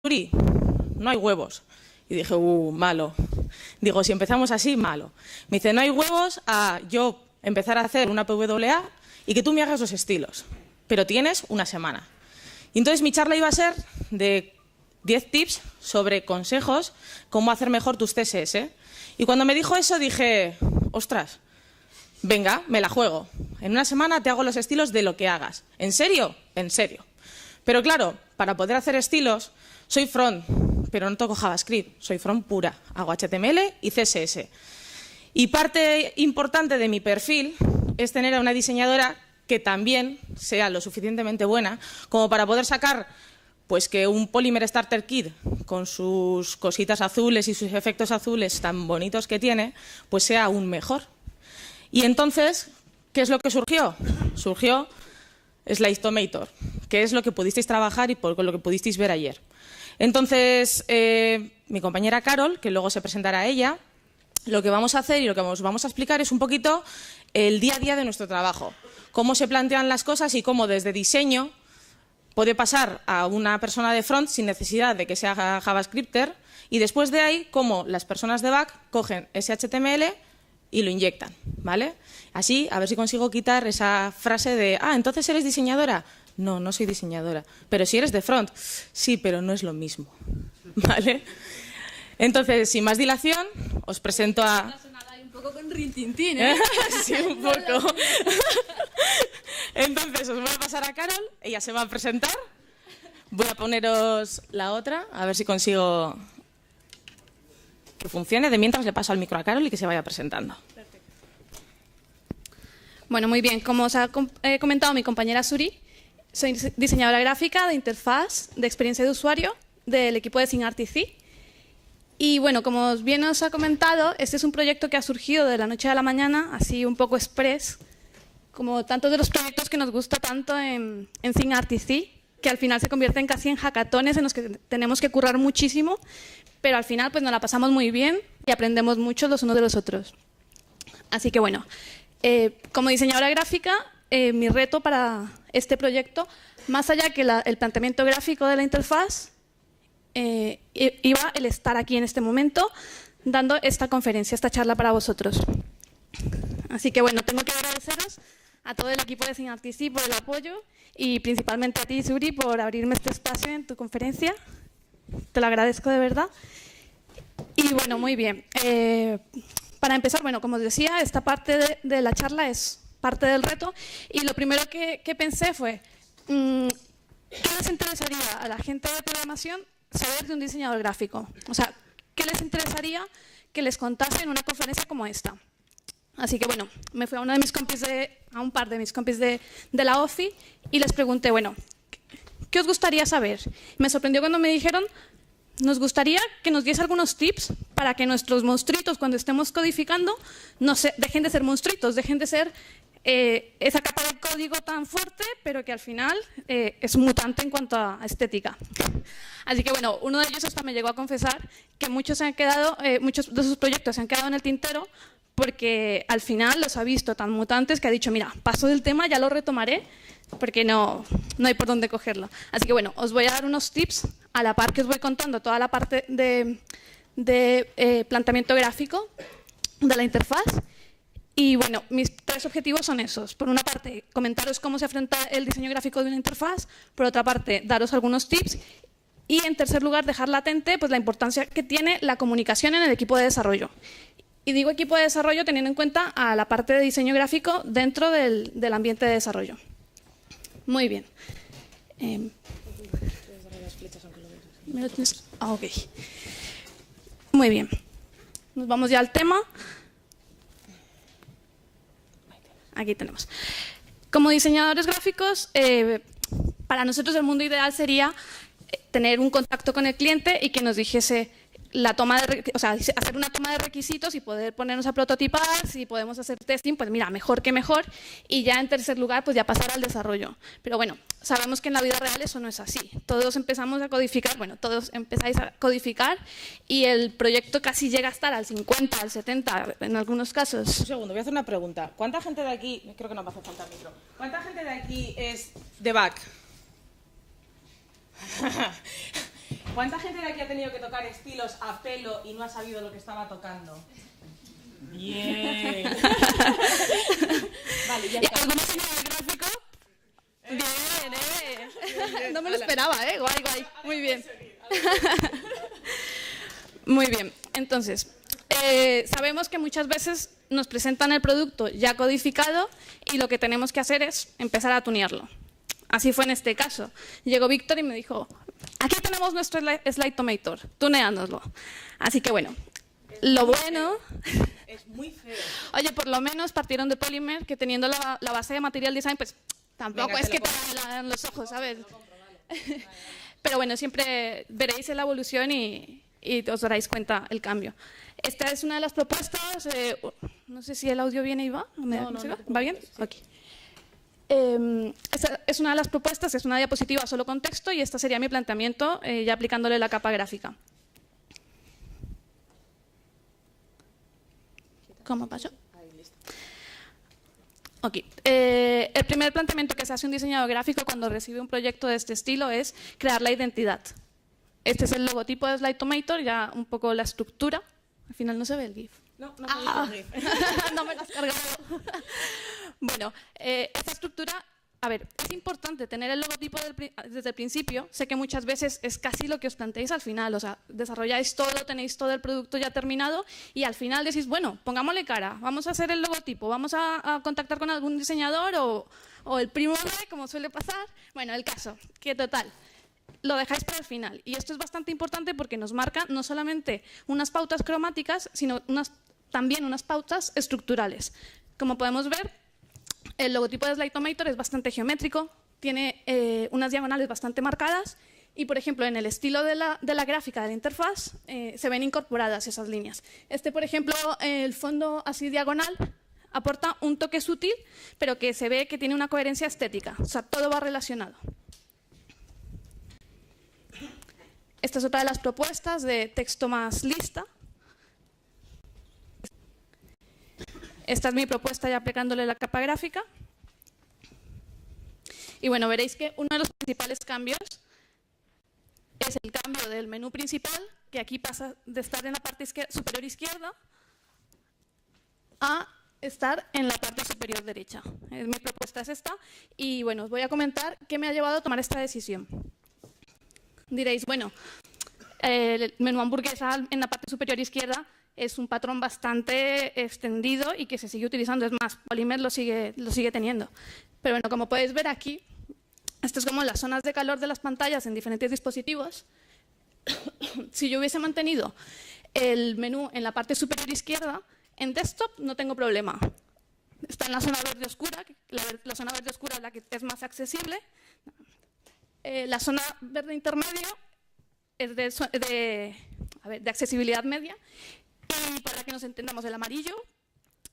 Suri, no hay huevos. Y dije, malo. Digo, si empezamos así, malo. Me dice, no hay huevos a yo empezar a hacer una PWA y que tú me hagas los estilos. Pero tienes una semana. Y entonces mi charla iba a ser de 10 tips sobre consejos, cómo hacer mejor tus CSS. Y cuando me dijo eso dije, ostras, venga, me la juego. En una semana te hago los estilos de lo que hagas. ¿En serio? En serio. Pero claro, para poder hacer estilos, soy front, pero no toco JavaScript, soy front pura. Hago HTML y CSS. Y parte importante de mi perfil es tener a una diseñadora que también sea lo suficientemente buena como para poder sacar pues que un Polymer Starter Kit con sus cositas azules y sus efectos azules tan bonitos que tiene, pues sea aún mejor. Y entonces, ¿qué es lo que surgió? Surgió Slicetomator, que es lo que pudisteis trabajar y por lo que pudisteis ver ayer. Entonces, mi compañera Carol, que luego se presentará ella, lo que vamos a hacer y lo que os vamos a explicar es un poquito el día a día de nuestro trabajo. Cómo se plantean las cosas y cómo desde diseño puede pasar a una persona de front sin necesidad de que sea JavaScripter y después de ahí cómo las personas de back cogen ese HTML y lo inyectan, ¿vale? Así, a ver si consigo quitar esa frase de ¿entonces eres diseñadora? No, no soy diseñadora. Pero si eres de front, sí, pero no es lo mismo, ¿vale? Entonces, sin más dilación, os presento a... Un poco con rintintín, ¿eh? Sí, un poco. Entonces, os voy a pasar a Carol, ella se va a presentar. Voy a poneros la otra, a ver si consigo que funcione. De mientras le paso al micro a Carol y que se vaya presentando. Perfecto. Bueno, muy bien. Como os ha comentado mi compañera Suri, soy diseñadora gráfica de interfaz, de experiencia de usuario, del equipo de SyncRTC. Y bueno, como bien os ha comentado, este es un proyecto que ha surgido de la noche a la mañana, así un poco express, como tantos de los proyectos que nos gusta tanto en SyncRTC, que al final se convierten casi en hackatones en los que tenemos que currar muchísimo, pero al final pues nos la pasamos muy bien y aprendemos mucho los unos de los otros. Así que bueno, como diseñadora gráfica, mi reto para este proyecto, más allá que el planteamiento gráfico de la interfaz, iba el estar aquí en este momento dando esta conferencia, esta charla para vosotros. Así que bueno, tengo que agradeceros a todo el equipo de SyncRTC por el apoyo y principalmente a ti, Suri, por abrirme este espacio en tu conferencia. Te lo agradezco de verdad. Y bueno, muy bien. Para empezar, bueno, como os decía, esta parte de la charla es parte del reto y lo primero que pensé fue ¿qué les interesaría a la gente de programación saber de un diseñador gráfico? O sea, ¿qué les interesaría que les contase en una conferencia como esta? Así que bueno, me fui a un par de mis compis de la OFI y les pregunté, bueno, ¿qué os gustaría saber? Me sorprendió cuando me dijeron, nos gustaría que nos diese algunos tips para que nuestros monstruitos cuando estemos codificando dejen de ser monstruitos, dejen de ser esa capa de código tan fuerte, pero que al final es mutante en cuanto a estética. Así que bueno, uno de ellos hasta me llegó a confesar que muchos de sus proyectos se han quedado en el tintero porque al final los ha visto tan mutantes que ha dicho, mira, paso del tema, ya lo retomaré, porque no hay por dónde cogerlo. Así que bueno, os voy a dar unos tips a la par que os voy contando toda la parte de planteamiento gráfico de la interfaz. Y bueno, mis tres objetivos son esos. Por una parte, comentaros cómo se afronta el diseño gráfico de una interfaz. Por otra parte, daros algunos tips. Y en tercer lugar, dejar latente pues, la importancia que tiene la comunicación en el equipo de desarrollo. Y digo equipo de desarrollo teniendo en cuenta a la parte de diseño gráfico dentro del ambiente de desarrollo. Muy bien. Ok. Muy bien. Nos vamos ya al tema. Aquí tenemos. Como diseñadores gráficos, para nosotros el mundo ideal sería tener un contacto con el cliente y que nos dijese hacer una toma de requisitos y poder ponernos a prototipar, si podemos hacer testing, pues mira, mejor que mejor, y ya en tercer lugar, pues ya pasar al desarrollo. Pero bueno, sabemos que en la vida real eso no es así. Todos empezamos a codificar, bueno, todos empezáis a codificar y el proyecto casi llega a estar al 50, al 70, en algunos casos. Un segundo, voy a hacer una pregunta. ¿Cuánta gente de aquí, creo que no me hace falta el micro, ¿cuánta gente de aquí es de back? ¿Cuánta gente de aquí ha tenido que tocar estilos a pelo y no ha sabido lo que estaba tocando? Bien. Vale, ya está. ¿Algún diseñador gráfico? Bien. No me lo esperaba, guay, guay. Muy bien. Muy bien. Entonces, sabemos que muchas veces nos presentan el producto ya codificado y lo que tenemos que hacer es empezar a tunearlo. Así fue en este caso. Llegó Víctor y me dijo, aquí tenemos nuestro Slidetomator, tuneándoslo. Así que bueno, lo bueno... Es muy feo. Oye, por lo menos partieron de Polymer, que teniendo la base de Material Design, pues tampoco Venga, es que te dan los ojos, ¿sabes? Pero bueno, siempre veréis la evolución y os daréis cuenta el cambio. Esta es una de las propuestas. No sé si el audio viene y va. No, ¿Va bien? Sí. Ok. Esta es una de las propuestas, es una diapositiva solo con texto y esta sería mi planteamiento ya aplicándole la capa gráfica. ¿Cómo pasó? Ahí, listo. Ok. El primer planteamiento que se hace un diseñador gráfico cuando recibe un proyecto de este estilo es crear la identidad. Este es el logotipo de Slidetomator, ya un poco la estructura. Al final no se ve el GIF. No me el GIF. No me lo has cargado. Bueno, esta estructura, a ver, es importante tener el logotipo desde el principio. Sé que muchas veces es casi lo que os planteáis al final. O sea, desarrolláis todo, tenéis todo el producto ya terminado y al final decís, bueno, pongámosle cara, vamos a hacer el logotipo, vamos a contactar con algún diseñador o el primo de, como suele pasar. Bueno, el caso, que total, lo dejáis para el final. Y esto es bastante importante porque nos marca no solamente unas pautas cromáticas, sino también unas pautas estructurales. Como podemos ver, el logotipo de Slidetomator es bastante geométrico, tiene unas diagonales bastante marcadas y, por ejemplo, en el estilo de la gráfica de la interfaz se ven incorporadas esas líneas. Por ejemplo, el fondo así diagonal aporta un toque sutil, pero que se ve que tiene una coherencia estética, o sea, todo va relacionado. Esta es otra de las propuestas de texto más lista. Esta es mi propuesta ya aplicándole la capa gráfica. Y bueno, veréis que uno de los principales cambios es el cambio del menú principal, que aquí pasa de estar en la parte superior izquierda a estar en la parte superior derecha. Mi propuesta es esta. Y bueno, os voy a comentar qué me ha llevado a tomar esta decisión. Diréis, bueno, el menú hamburguesa en la parte superior izquierda es un patrón bastante extendido y que se sigue utilizando. Es más, Polymer lo sigue teniendo. Pero bueno, como podéis ver aquí, esto es como las zonas de calor de las pantallas en diferentes dispositivos. Si yo hubiese mantenido el menú en la parte superior izquierda, en desktop no tengo problema. Está en la zona verde oscura, la zona verde oscura es la que es más accesible. La zona verde intermedio es de accesibilidad media. Y para que nos entendamos, el amarillo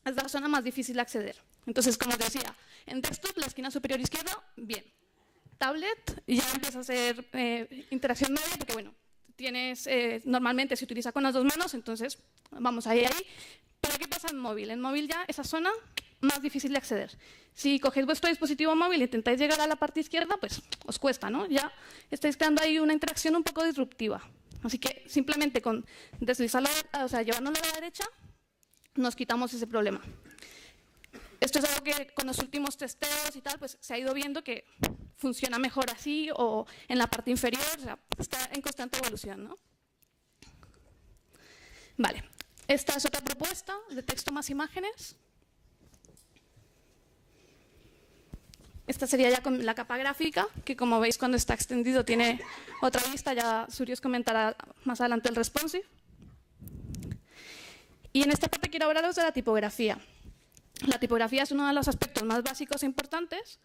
es la zona más difícil de acceder. Entonces, como os decía, en desktop, la esquina superior izquierda, bien. Tablet, ya empieza a ser interacción media, porque bueno, normalmente se utiliza con las dos manos, entonces vamos ahí. Pero ¿qué pasa en móvil? En móvil ya esa zona más difícil de acceder. Si cogéis vuestro dispositivo móvil e intentáis llegar a la parte izquierda, pues os cuesta, ¿no? Ya estáis creando ahí una interacción un poco disruptiva. Así que simplemente con deslizarlo, o sea, llevándolo a la derecha, nos quitamos ese problema. Esto es algo que con los últimos testeos y tal, pues se ha ido viendo que funciona mejor así o en la parte inferior, o sea, está en constante evolución, ¿no? Vale, esta es otra propuesta de texto más imágenes. Esta sería ya con la capa gráfica, que como veis cuando está extendido tiene otra vista, ya Suri os comentará más adelante el responsive. Y en esta parte quiero hablaros de la tipografía. La tipografía es uno de los aspectos más básicos e importantes.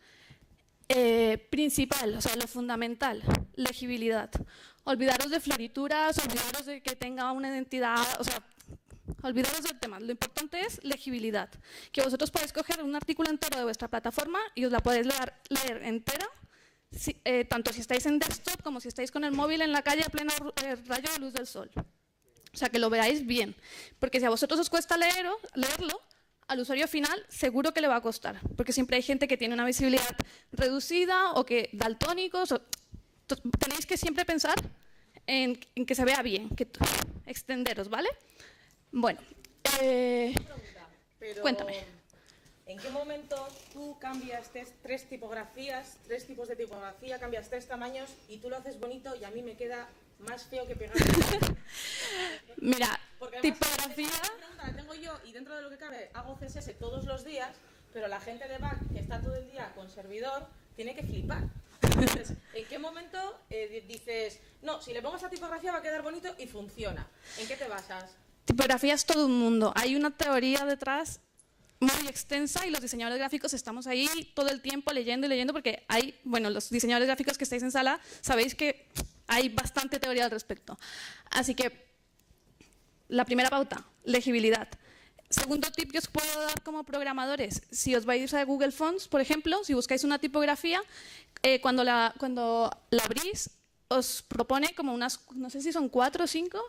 Principal, o sea, lo fundamental, legibilidad. Olvidaros de florituras, olvidaros de que tenga una identidad, o sea, olvidaros del tema. Lo importante es legibilidad. Que vosotros podéis coger un artículo entero de vuestra plataforma y os la podéis leer entera, tanto si estáis en desktop como si estáis con el móvil en la calle a pleno rayo de luz del sol. O sea, que lo veáis bien. Porque si a vosotros os cuesta leerlo, al usuario final seguro que le va a costar. Porque siempre hay gente que tiene una visibilidad reducida o que daltónicos. Tenéis que siempre pensar en que se vea bien, extenderos, ¿vale? Bueno, Pero, cuéntame. ¿en qué momento tú cambias tres tipografías, tres tipos de tipografía, cambias tres tamaños y tú lo haces bonito y a mí me queda más feo que pegar? Mira, Porque además, tipografía... esa pregunta la tengo yo y dentro de lo que cabe hago CSS todos los días, pero la gente de back que está todo el día con servidor tiene que flipar. Entonces, ¿en qué momento dices, no, si le pongo esa tipografía va a quedar bonito y funciona? ¿En qué te basas? Tipografía es todo un mundo. Hay una teoría detrás muy extensa y los diseñadores gráficos estamos ahí todo el tiempo leyendo y leyendo porque hay, bueno, los diseñadores gráficos que estáis en sala sabéis que hay bastante teoría al respecto. Así que, la primera pauta, legibilidad. Segundo tip que os puedo dar como programadores, si os vais a Google Fonts, por ejemplo, si buscáis una tipografía, cuando la abrís, os propone como unas, no sé si son 4 o 5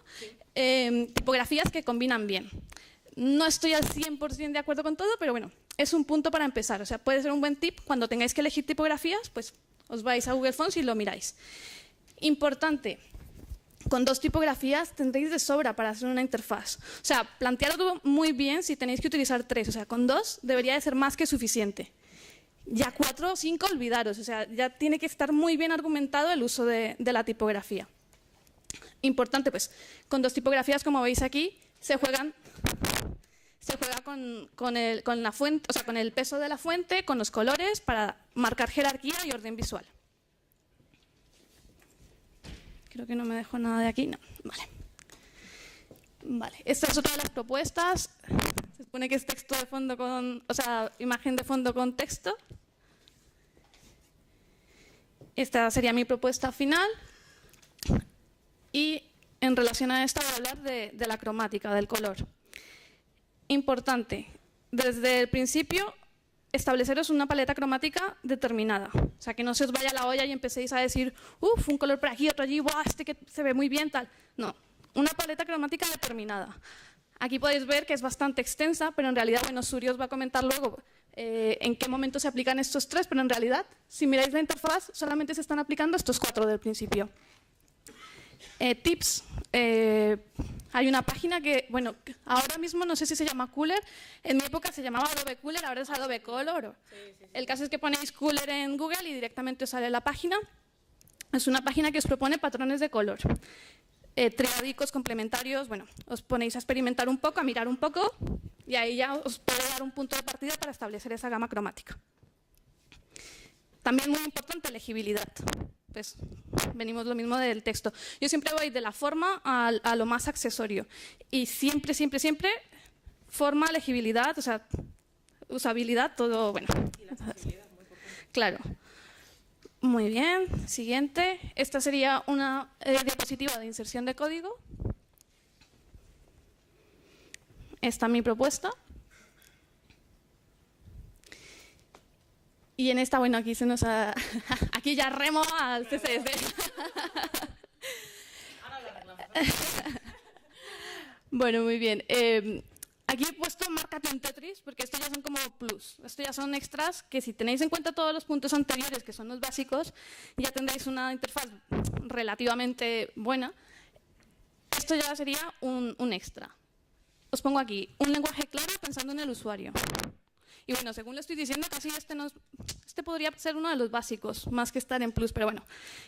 tipografías que combinan bien. No estoy al 100% de acuerdo con todo, pero bueno, es un punto para empezar. O sea, puede ser un buen tip. Cuando tengáis que elegir tipografías, pues os vais a Google Fonts y lo miráis. Importante, con 2 tipografías tendréis de sobra para hacer una interfaz. O sea, planteadlo muy bien si tenéis que utilizar 3. O sea, con 2 debería de ser más que suficiente. Ya 4 o 5, olvidaros. O sea, ya tiene que estar muy bien argumentado el uso de la tipografía. Importante, pues, con 2 tipografías, como veis aquí, se juega con la fuente, o sea, con el peso de la fuente, con los colores, para marcar jerarquía y orden visual. Creo que no me dejo nada de aquí. No, vale. Vale, esta es otra de las propuestas. Se supone que es texto de fondo con, o sea, imagen de fondo con texto. Esta sería mi propuesta final. Y en relación a esta voy a hablar de la cromática, del color. Importante, desde el principio estableceros una paleta cromática determinada. O sea, que no se os vaya la olla y empecéis a decir, uff, un color por aquí, otro allí, ¡buah, este que se ve muy bien, tal! No, una paleta cromática determinada. Aquí podéis ver que es bastante extensa, pero en realidad, bueno, Suri os va a comentar luego en qué momento se aplican estos 3, pero en realidad, si miráis la interfaz, solamente se están aplicando estos 4 del principio. Tips. Hay una página que, bueno, ahora mismo no sé si se llama Cooler, en mi época se llamaba Adobe Cooler, ahora es Adobe Color. Sí. El caso es que ponéis Cooler en Google y directamente os sale la página. Es una página que os propone patrones de color. Triádicos, complementarios, bueno, os ponéis a experimentar un poco, a mirar un poco y ahí ya os puede dar un punto de partida para establecer esa gama cromática. También muy importante, legibilidad. Pues venimos lo mismo del texto. Yo siempre voy de la forma a lo más accesorio. Y siempre, siempre, siempre, forma, legibilidad, o sea, usabilidad, todo, bueno. Y la accesibilidad, muy importante. Claro. Muy bien, siguiente. Esta sería una diapositiva de inserción de código. Esta es mi propuesta. Y en esta, bueno, aquí se nos ha... aquí ya remo al CSS. Bueno, muy bien. Aquí he puesto márcate un Tetris, porque estos ya son como plus. Estos ya son extras que si tenéis en cuenta todos los puntos anteriores, que son los básicos, ya tendréis una interfaz relativamente buena. Esto ya sería un extra. Os pongo aquí un lenguaje claro pensando en el usuario. Y bueno, según lo estoy diciendo, casi este podría ser uno de los básicos, más que estar en plus, pero bueno,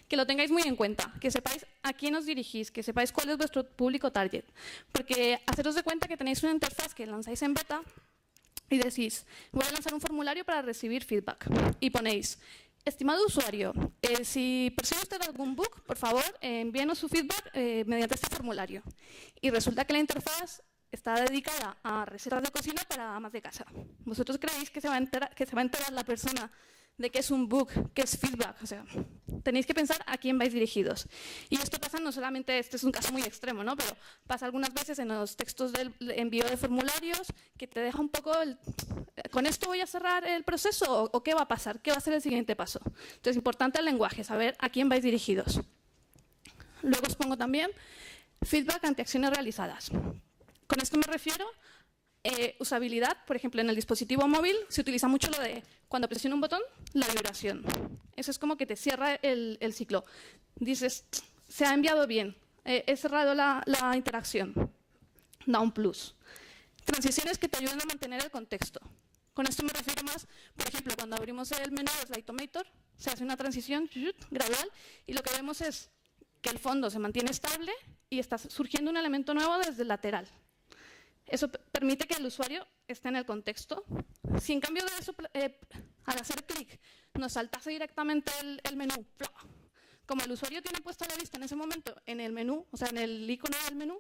que lo tengáis muy en cuenta, que sepáis a quién os dirigís, que sepáis cuál es vuestro público target. Porque haceros de cuenta que tenéis una interfaz que lanzáis en beta y decís, voy a lanzar un formulario para recibir feedback. Y ponéis, estimado usuario, si percibe usted algún bug, por favor, envíenos su feedback mediante este formulario. Y resulta que la interfaz está dedicada a recetas de cocina para amas de casa. ¿Vosotros creéis que se va a enterar la persona de que es un bug, que es feedback? O sea, tenéis que pensar a quién vais dirigidos. Y esto pasa no solamente, este es un caso muy extremo, ¿no? Pero pasa algunas veces en los textos del envío de formularios que te deja un poco ¿con esto voy a cerrar el proceso o qué va a pasar? ¿Qué va a ser el siguiente paso? Entonces, es importante el lenguaje, saber a quién vais dirigidos. Luego os pongo también feedback ante acciones realizadas. Con esto me refiero usabilidad. Por ejemplo, en el dispositivo móvil se utiliza mucho lo de cuando presiono un botón, la vibración. Eso es como que te cierra el ciclo. Dices, se ha enviado bien. he cerrado la interacción. Da un plus. Transiciones que te ayudan a mantener el contexto. Con esto me refiero más, por ejemplo, cuando abrimos el menú de Slideomator, se hace una transición gradual y lo que vemos es que el fondo se mantiene estable y está surgiendo un elemento nuevo desde el lateral. Eso permite que el usuario esté en el contexto. Si en cambio de eso, al hacer clic, nos saltase directamente el menú, como el usuario tiene puesta la vista en ese momento en el menú, o sea, en el icono del menú,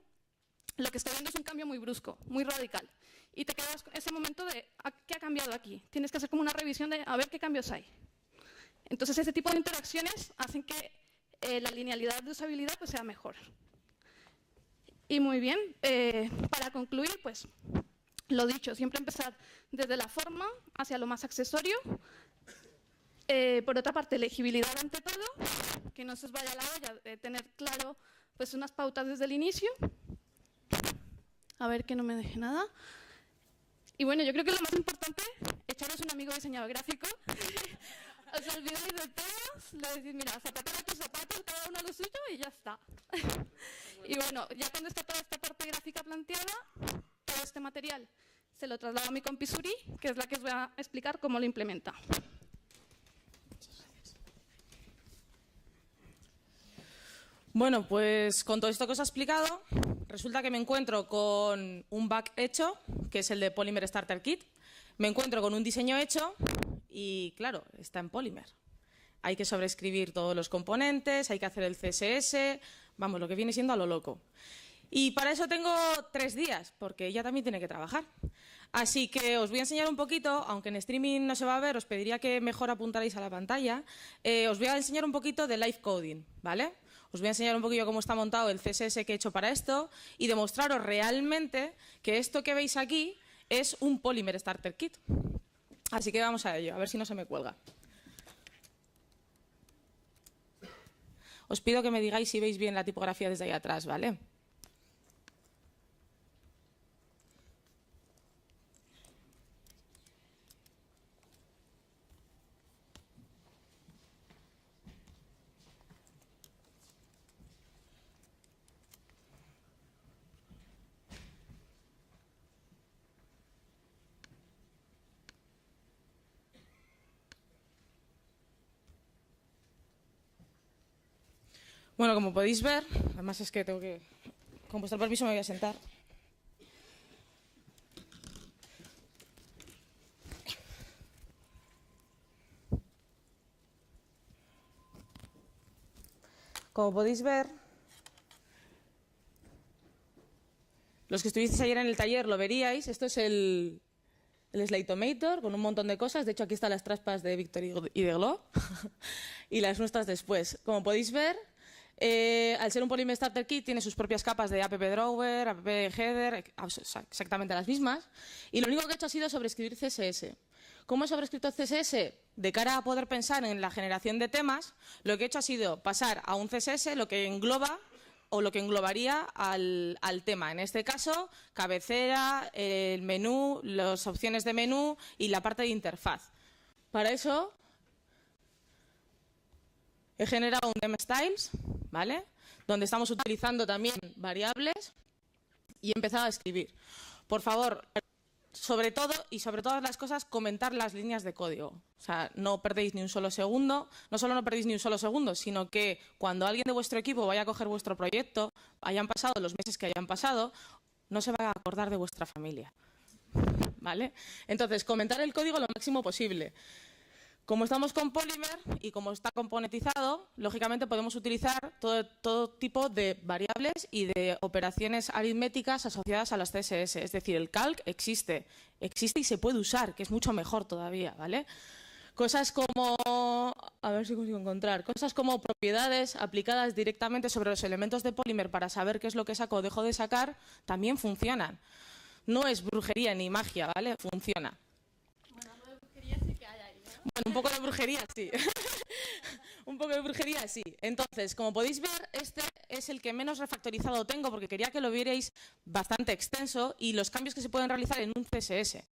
lo que está viendo es un cambio muy brusco, muy radical. Y te quedas en ese momento de, ¿qué ha cambiado aquí? Tienes que hacer como una revisión de, a ver qué cambios hay. Entonces, ese tipo de interacciones hacen que la linealidad de usabilidad pues, sea mejor. Y muy bien, para concluir, pues, lo dicho, siempre empezar desde la forma hacia lo más accesorio. Por otra parte, legibilidad ante todo, que no se os vaya la olla, tener claro pues, unas pautas desde el inicio. A ver que no me deje nada. Y bueno, yo creo que lo más importante, echaros un amigo diseñador gráfico. Os olvidéis de todos, le decís, mira, zapatar a tus zapatos, cada uno lo suyo y ya está. Y bueno, ya cuando está toda esta parte gráfica planteada, todo este material se lo traslado a mi compi Suri, que es la que os voy a explicar cómo lo implementa. Bueno, pues con todo esto que os he explicado, resulta que me encuentro con un bug hecho, que es el de Polymer Starter Kit. Me encuentro con un diseño hecho y, claro, está en Polymer. Hay que sobreescribir todos los componentes, hay que hacer el CSS, vamos, lo que viene siendo a lo loco. Y para eso tengo 3 días, porque ella también tiene que trabajar. Así que os voy a enseñar un poquito, aunque en streaming no se va a ver, os pediría que mejor apuntarais a la pantalla. Os voy a enseñar un poquito de live coding, ¿vale? Os voy a enseñar un poquillo cómo está montado el CSS que he hecho para esto y demostraros realmente que esto que veis aquí es un Polymer Starter Kit. Así que vamos a ello, a ver si no se me cuelga. Os pido que me digáis si veis bien la tipografía desde ahí atrás, ¿vale? Bueno, como podéis ver, además es que tengo que, con vuestro permiso me voy a sentar. Como podéis ver, los que estuvisteis ayer en el taller lo veríais, esto es el Slideomator con un montón de cosas, de hecho aquí están las traspas de Víctor y de Glo y las nuestras después. Como podéis ver, al ser un Polymer Starter Kit tiene sus propias capas de app drawer, app header, exactamente las mismas, y lo único que he hecho ha sido sobreescribir CSS. ¿Cómo he sobrescrito CSS? De cara a poder pensar en la generación de temas, lo que he hecho ha sido pasar a un CSS lo que engloba o lo que englobaría al tema. En este caso, cabecera, el menú, las opciones de menú y la parte de interfaz. Para eso he generado un theme styles, ¿vale? Donde estamos utilizando también variables y he empezado a escribir. Por favor, sobre todo y sobre todas las cosas, comentar las líneas de código. O sea, no perdéis ni un solo segundo. No solo no perdéis ni un solo segundo, sino que cuando alguien de vuestro equipo vaya a coger vuestro proyecto, hayan pasado los meses que hayan pasado, no se va a acordar de vuestra familia. ¿Vale? Entonces, comentar el código lo máximo posible. Como estamos con Polymer y como está componentizado, lógicamente podemos utilizar todo tipo de variables y de operaciones aritméticas asociadas a las CSS. Es decir, el calc existe y se puede usar, que es mucho mejor todavía, ¿vale? Cosas como, a ver si consigo encontrar, cosas como propiedades aplicadas directamente sobre los elementos de Polymer para saber qué es lo que saco o dejo de sacar, también funcionan. No es brujería ni magia, ¿vale? Funciona. Bueno, algo de brujería sí que hay ahí, ¿no? Bueno, un poco de brujería, sí. Un poco de brujería, sí. Entonces, como podéis ver, este es el que menos refactorizado tengo porque quería que lo vierais bastante extenso y los cambios que se pueden realizar en un CSS.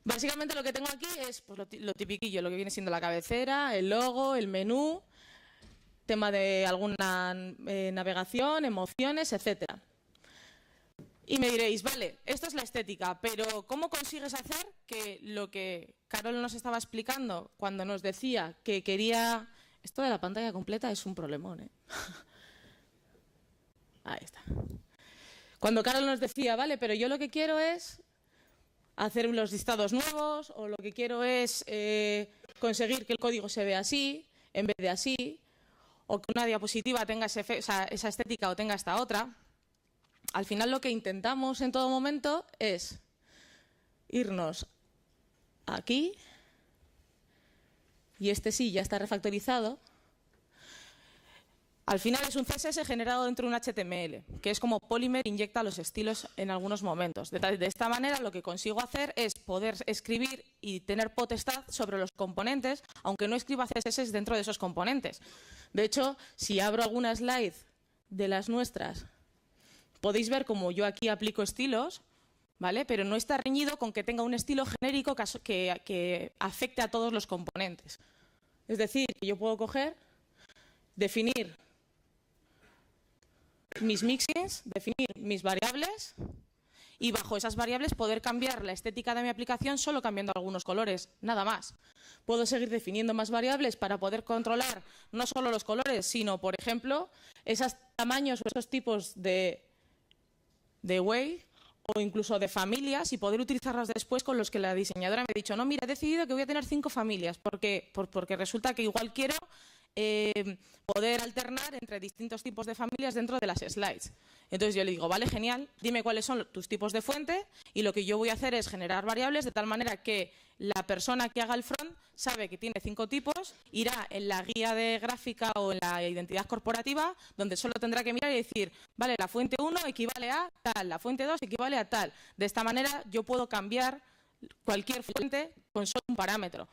Básicamente lo que tengo aquí es pues, lo tipiquillo, lo que viene siendo la cabecera, el logo, el menú. tema de alguna navegación, emociones, etcétera. Y me diréis, vale, esto es la estética, pero ¿cómo consigues hacer que lo que Carol nos estaba explicando cuando nos decía que quería... Esto de la pantalla completa es un problemón, ¿eh? Ahí está. Cuando Carol nos decía, vale, pero yo lo que quiero es hacer los listados nuevos, o lo que quiero es conseguir que el código se vea así, en vez de así, o que una diapositiva tenga esa estética o tenga esta otra. Al final lo que intentamos en todo momento es irnos aquí, y este sí ya está refactorizado. Al final es un CSS generado dentro de un HTML, que es como Polymer inyecta los estilos en algunos momentos. De esta manera lo que consigo hacer es poder escribir y tener potestad sobre los componentes, aunque no escriba CSS dentro de esos componentes. De hecho, si abro alguna slide de las nuestras, podéis ver cómo yo aquí aplico estilos, ¿vale? Pero no está reñido con que tenga un estilo genérico que afecte a todos los componentes. Es decir, que yo puedo coger, definir mis mixins, definir mis variables y bajo esas variables poder cambiar la estética de mi aplicación solo cambiando algunos colores, nada más. Puedo seguir definiendo más variables para poder controlar no solo los colores, sino, por ejemplo, esos tamaños o esos tipos de way o incluso de familias y poder utilizarlas después con los que la diseñadora me ha dicho, no, mira, he decidido que voy a tener 5 familias porque resulta que igual quiero poder alternar entre distintos tipos de familias dentro de las slides. Entonces yo le digo, vale, genial, dime cuáles son tus tipos de fuente y lo que yo voy a hacer es generar variables de tal manera que la persona que haga el front sabe que tiene 5 tipos, irá en la guía de gráfica o en la identidad corporativa donde solo tendrá que mirar y decir, vale, la fuente 1 equivale a tal, la fuente 2 equivale a tal. De esta manera yo puedo cambiar cualquier fuente con solo un parámetro.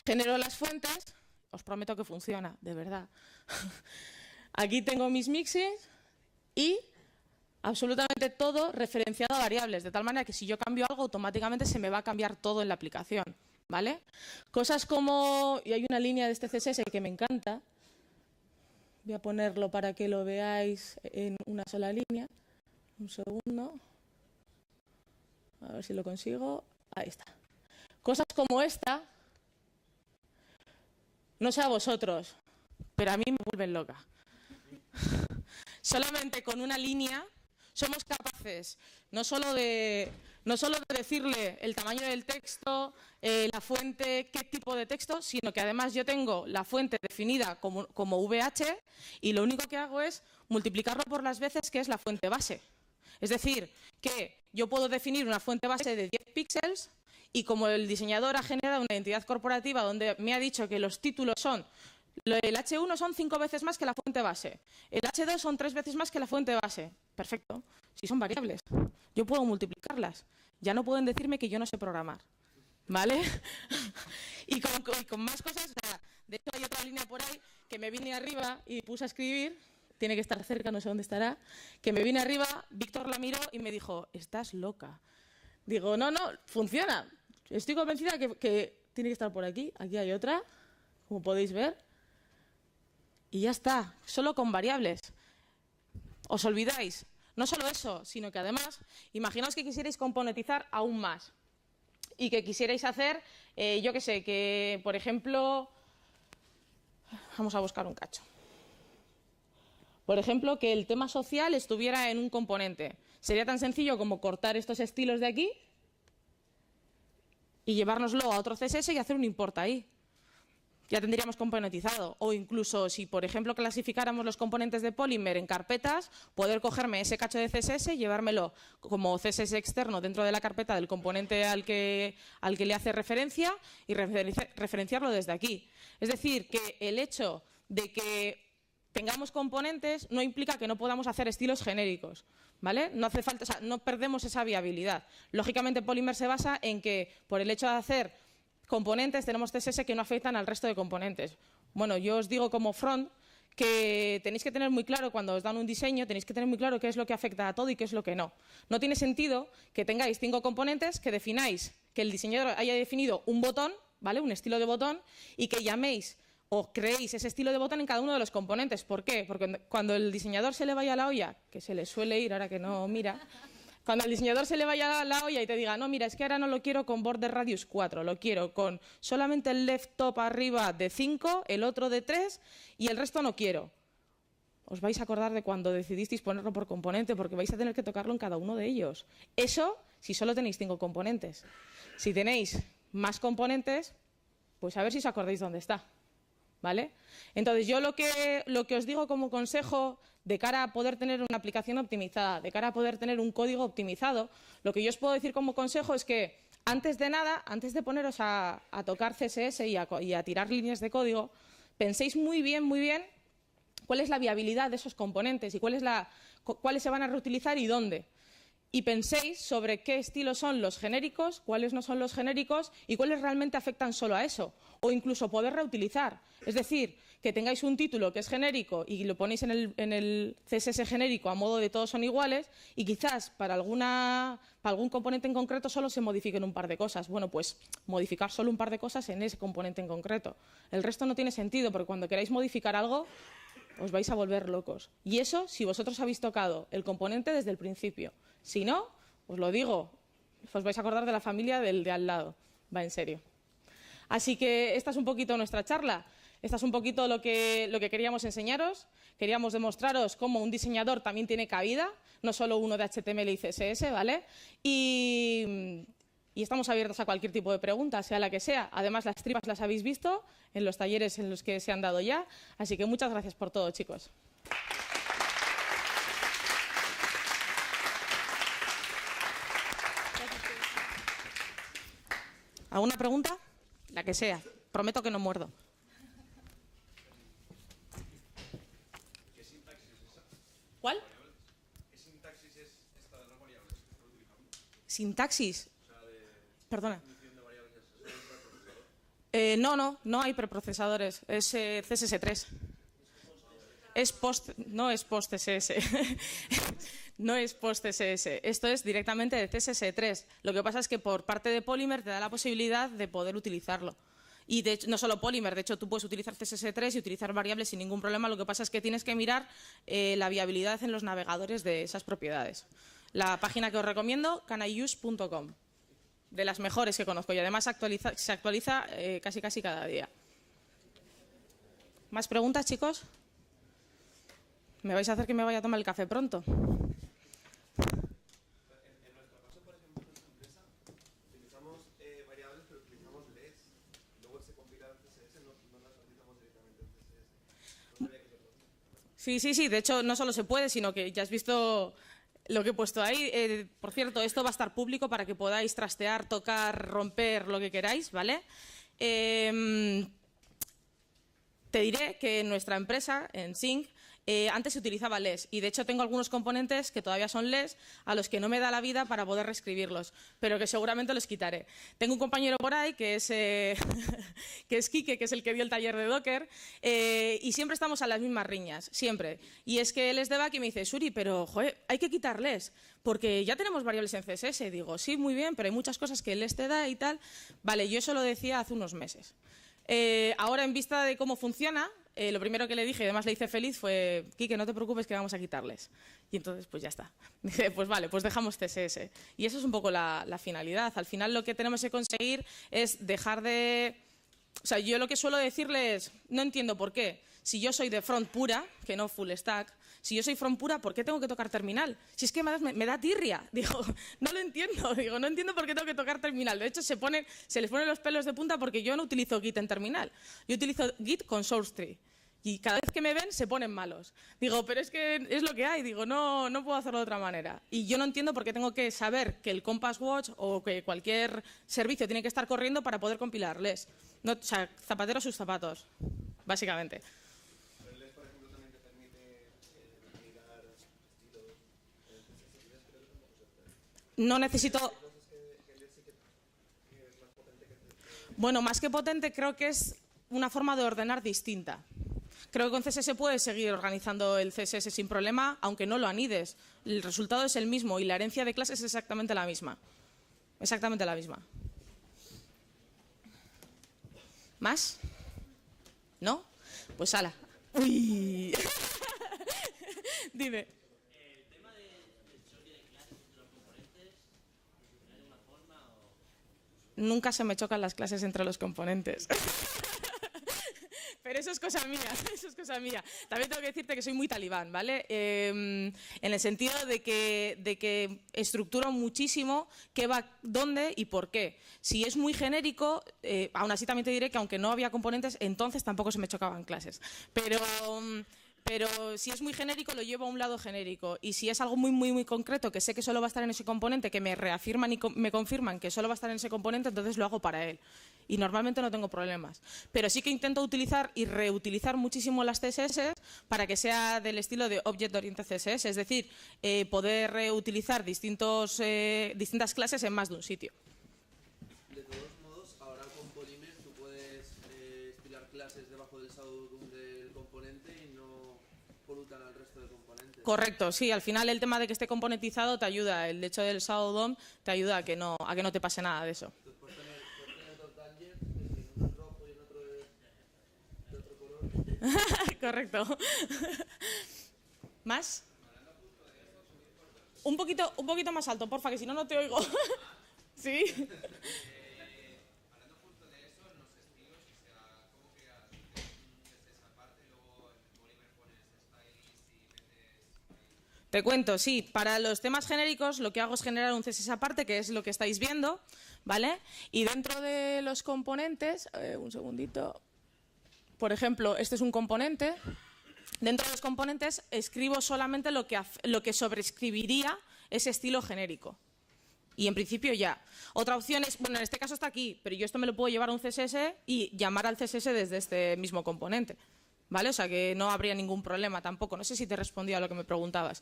Genero las fuentes. Os prometo que funciona, de verdad. Aquí tengo mis mixes y absolutamente todo referenciado a variables, de tal manera que si yo cambio algo, automáticamente se me va a cambiar todo en la aplicación, ¿vale? Cosas como, y hay una línea de este CSS que me encanta, voy a ponerlo para que lo veáis en una sola línea, un segundo, a ver si lo consigo, ahí está. Cosas como esta, no sé a vosotros, pero a mí me vuelven loca. Solamente con una línea somos capaces no solo de decirle el tamaño del texto, la fuente, qué tipo de texto, sino que además yo tengo la fuente definida como VH y lo único que hago es multiplicarlo por las veces que es la fuente base. Es decir, que yo puedo definir una fuente base de 10 píxeles y como el diseñador ha generado una identidad corporativa donde me ha dicho que los títulos son, el H1 son 5 veces más que la fuente base, el H2 son 3 veces más que la fuente base. Perfecto, si son variables, yo puedo multiplicarlas. Ya no pueden decirme que yo no sé programar, ¿vale? y con más cosas, o sea, de hecho hay otra línea por ahí que me vine arriba y puse a escribir, tiene que estar cerca, no sé dónde estará, que me vine arriba, Víctor la miró y me dijo, estás loca. Digo, no, funciona. Estoy convencida que tiene que estar por aquí. Aquí hay otra, como podéis ver. Y ya está, solo con variables. Os olvidáis. No solo eso, sino que además, imaginaos que quisierais componentizar aún más. Y que quisierais hacer, yo qué sé, que por ejemplo, vamos a buscar un cacho. Por ejemplo, que el tema social estuviera en un componente. Sería tan sencillo como cortar estos estilos de aquí y llevárnoslo a otro CSS y hacer un import ahí. Ya tendríamos componentizado. O incluso si, por ejemplo, clasificáramos los componentes de Polymer en carpetas, poder cogerme ese cacho de CSS y llevármelo como CSS externo dentro de la carpeta del componente al que le hace referencia y referenciarlo desde aquí. Es decir, que el hecho de que tengamos componentes no implica que no podamos hacer estilos genéricos, ¿vale? No hace falta, o sea, no perdemos esa viabilidad. Lógicamente, Polymer se basa en que, por el hecho de hacer componentes, tenemos CSS que no afectan al resto de componentes. Bueno, yo os digo como front que tenéis que tener muy claro, cuando os dan un diseño, tenéis que tener muy claro qué es lo que afecta a todo y qué es lo que no. No tiene sentido que tengáis 5 componentes, que defináis, que el diseñador haya definido un botón, ¿vale? Un estilo de botón, y que llaméis o creéis ese estilo de botón en cada uno de los componentes. ¿Por qué? Porque cuando el diseñador se le vaya a la olla, que se le suele ir ahora que no mira, cuando al diseñador se le vaya a la olla y te diga, no, mira, es que ahora no lo quiero con border radius 4, lo quiero con solamente el left top arriba de 5, el otro de 3 y el resto no quiero. Os vais a acordar de cuando decidisteis ponerlo por componente, porque vais a tener que tocarlo en cada uno de ellos. Eso si solo tenéis 5 componentes. Si tenéis más componentes, pues a ver si os acordáis dónde está. ¿Vale? Entonces, yo lo que os digo como consejo de cara a poder tener una aplicación optimizada, de cara a poder tener un código optimizado, lo que yo os puedo decir como consejo es que, antes de nada, antes de poneros a tocar CSS y a tirar líneas de código, penséis muy bien cuál es la viabilidad de esos componentes y cuáles se van a reutilizar y dónde. Y penséis sobre qué estilos son los genéricos, cuáles no son los genéricos y cuáles realmente afectan solo a eso. O incluso poder reutilizar. Es decir, que tengáis un título que es genérico y lo ponéis en el CSS genérico a modo de todos son iguales y quizás para algún componente en concreto solo se modifiquen un par de cosas. Bueno, pues modificar solo un par de cosas en ese componente en concreto. El resto no tiene sentido porque cuando queráis modificar algo os vais a volver locos. Y eso si vosotros habéis tocado el componente desde el principio. Si no, os lo digo, os vais a acordar de la familia del de al lado. Va en serio. Así que esta es un poquito nuestra charla. Esta es un poquito lo que queríamos enseñaros. Queríamos demostraros cómo un diseñador también tiene cabida, no solo uno de HTML y CSS, ¿vale? Y estamos abiertos a cualquier tipo de pregunta, sea la que sea. Además, las tripas las habéis visto en los talleres en los que se han dado ya. Así que muchas gracias por todo, chicos. ¿Alguna pregunta? La que sea. Prometo que no muerdo. ¿Qué sintaxis es esa? ¿Cuál? ¿Qué sintaxis es esta de las variables que estás utilizando? ¿Sintaxis? O sea, de Perdona. definición de variables, ¿es un preprocesador? No hay preprocesadores. Es CSS3. No es post CSS. No es post CSS. Esto es directamente de CSS3. Lo que pasa es que por parte de Polymer te da la posibilidad de poder utilizarlo. Y de hecho, no solo Polymer, de hecho tú puedes utilizar CSS3 y utilizar variables sin ningún problema. Lo que pasa es que tienes que mirar la viabilidad en los navegadores de esas propiedades. La página que os recomiendo, caniuse.com. De las mejores que conozco y además se actualiza casi cada día. ¿Más preguntas, chicos? ¿Me vais a hacer que me vaya a tomar el café pronto? En nuestro caso, por ejemplo, en nuestra empresa, utilizamos variables, pero utilizamos LES. Luego se compila en CSS, no las utilizamos directamente en CSS. No sabía que se podía. Sí. De hecho, no solo se puede, sino que ya has visto lo que he puesto ahí. Por cierto, esto va a estar público para que podáis trastear, tocar, romper, lo que queráis, ¿vale? Te diré que en nuestra empresa, en Sync, antes se utilizaba LES y de hecho tengo algunos componentes que todavía son LES a los que no me da la vida para poder reescribirlos, pero que seguramente los quitaré. Tengo un compañero por ahí que es Quique, que es el que dio el taller de Docker, y siempre estamos a las mismas riñas, siempre. Y es que él es de back y me dice, Suri, pero joder, hay que quitar LES, porque ya tenemos variables en CSS. Digo, sí, muy bien, pero hay muchas cosas que LES te da y tal. Vale, yo eso lo decía hace unos meses. Ahora, en vista de cómo funciona, lo primero que le dije, y además le hice feliz, fue, Quique, no te preocupes que vamos a quitarles. Y entonces, pues ya está. Dije, pues vale, pues dejamos CSS. Y eso es un poco la finalidad. Al final lo que tenemos que conseguir es dejar de... O sea, yo lo que suelo decirles, no entiendo por qué. Si yo soy de front pura, que no full stack, si yo soy front pura, ¿por qué tengo que tocar terminal? Si es que me da tirria. Digo, no lo entiendo. Digo, no entiendo por qué tengo que tocar terminal. De hecho, se les ponen los pelos de punta porque yo no utilizo Git en terminal. Yo utilizo Git con source tree. Y cada vez que me ven se ponen malos. Digo, pero es que es lo que hay. Digo, no puedo hacerlo de otra manera. Y yo no entiendo por qué tengo que saber que el Compass Watch o que cualquier servicio tiene que estar corriendo para poder compilarles. No, o sea, zapatero a sus zapatos, básicamente. Pero el LES, por ejemplo, también te permite mirar estilos en CSS, creo que tampoco se puede. No necesito... Hay cosas que el LES sí que es más potente que CSS. Bueno, más que potente, creo que es una forma de ordenar distinta. Creo que con CSS puedes seguir organizando el CSS sin problema, aunque no lo anides. El resultado es el mismo y la herencia de clases es exactamente la misma. Exactamente la misma. ¿Más? ¿No? Pues ala. Uy. Dime. El tema del choque de clases entre los componentes, ¿funciona de una forma o...? Nunca se me chocan las clases entre los componentes. Pero eso es cosa mía, eso es cosa mía. También tengo que decirte que soy muy talibán, ¿vale? En el sentido de que estructuro muchísimo qué va dónde y por qué. Si es muy genérico, aún así también te diré que aunque no había componentes, entonces tampoco se me chocaban clases. Pero si es muy genérico, lo llevo a un lado genérico. Y si es algo muy concreto, que sé que solo va a estar en ese componente, que me reafirman y me confirman que solo va a estar en ese componente, entonces lo hago para él. Y normalmente no tengo problemas. Pero sí que intento utilizar y reutilizar muchísimo las CSS para que sea del estilo de Object Oriented CSS. Es decir, poder reutilizar distintas clases en más de un sitio. De todos modos, ahora con Polymer tú puedes estilar clases debajo del shadow DOM del componente y no polutan al resto de componentes. Correcto, sí. Al final el tema de que esté componentizado te ayuda. El hecho del Shadow DOM te ayuda a que no te pase nada de eso. Entonces puedes tener dos tangents, uno es rojo y el otro es de otro color. Correcto. ¿Más? Un poquito más alto, porfa, que si no, no te oigo. ¿Sí? Hablando justo de eso, en los estilos, o sea, ¿cómo creas esa parte y luego en Polymer pones styles y metes... Te cuento, sí. Para los temas genéricos lo que hago es generar un CSS aparte, que es lo que estáis viendo, ¿vale? Y dentro de los componentes, un segundito, por ejemplo, este es un componente. Dentro de los componentes escribo solamente lo que sobrescribiría ese estilo genérico. Y en principio ya. Otra opción es, bueno, en este caso está aquí, pero yo esto me lo puedo llevar a un CSS y llamar al CSS desde este mismo componente. ¿Vale? O sea que no habría ningún problema tampoco. No sé si te respondí a lo que me preguntabas.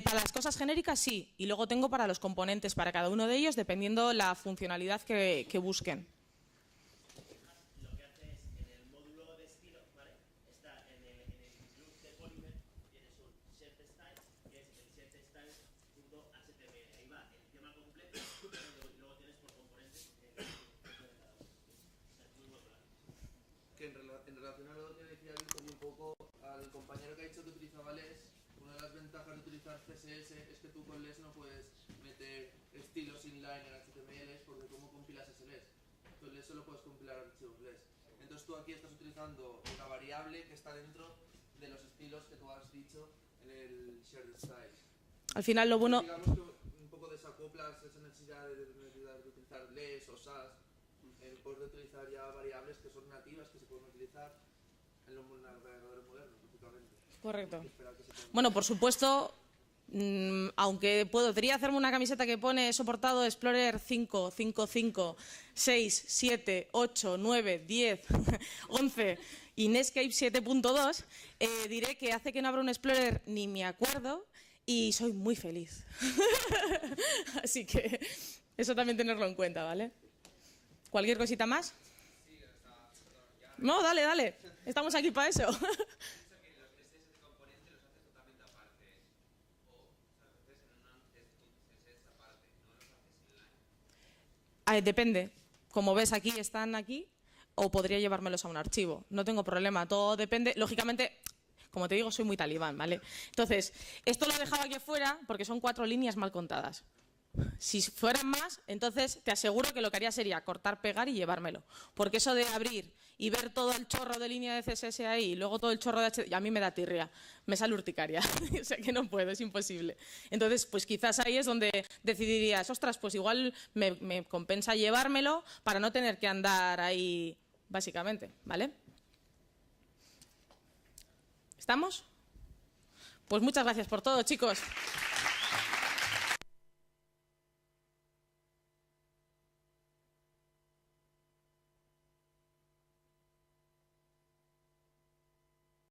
Para las cosas genéricas sí, y luego tengo para los componentes, para cada uno de ellos, dependiendo la funcionalidad que busquen. Lo que hace es, en el módulo de estilo, ¿vale? Está en el include de Polymer, tienes un set style, que es el set style.html. Ahí va el tema completo y luego tienes por componentes el de cada uno. O sea, es muy modular. Que en relación a lo que decía Víctor y un poco al compañero que ha dicho que utilizaba LES, una de las ventajas de utilizar CSS es que tú con LES no puedes meter estilos inline en HTML porque ¿cómo compilas ese LES? Tú LES solo puedes compilar archivos LES. Entonces tú aquí estás utilizando una variable que está dentro de los estilos que tú has dicho en el shared style. Al final lo bueno... Digamos que un poco desacoplas esa necesidad de utilizar LES o SAS, puedes utilizar ya variables que son nativas, que se pueden utilizar en los navegadores modernos, prácticamente. Correcto. Bueno, por supuesto, aunque podría hacerme una camiseta que pone soportado Explorer 5, 5, 5, 6, 7, 8, 9, 10, 11 y Netscape 7.2, diré que hace que no abra un Explorer ni me acuerdo y soy muy feliz. Así que eso también tenerlo en cuenta, ¿vale? ¿Cualquier cosita más? No, dale, dale. Estamos aquí para eso. Depende. Como ves aquí, están aquí, o podría llevármelos a un archivo. No tengo problema, todo depende. Lógicamente, como te digo, soy muy talibán, ¿vale? Entonces, esto lo he dejado aquí afuera porque son 4 líneas mal contadas. Si fueran más, entonces te aseguro que lo que haría sería cortar, pegar y llevármelo. Porque eso de abrir y ver todo el chorro de línea de CSS ahí y luego todo el chorro de HTML, a mí me da tirria, me sale urticaria. O sea que no puedo, es imposible. Entonces, pues quizás ahí es donde decidirías, ostras, pues igual me compensa llevármelo para no tener que andar ahí, básicamente, ¿vale? ¿Estamos? Pues muchas gracias por todo, chicos.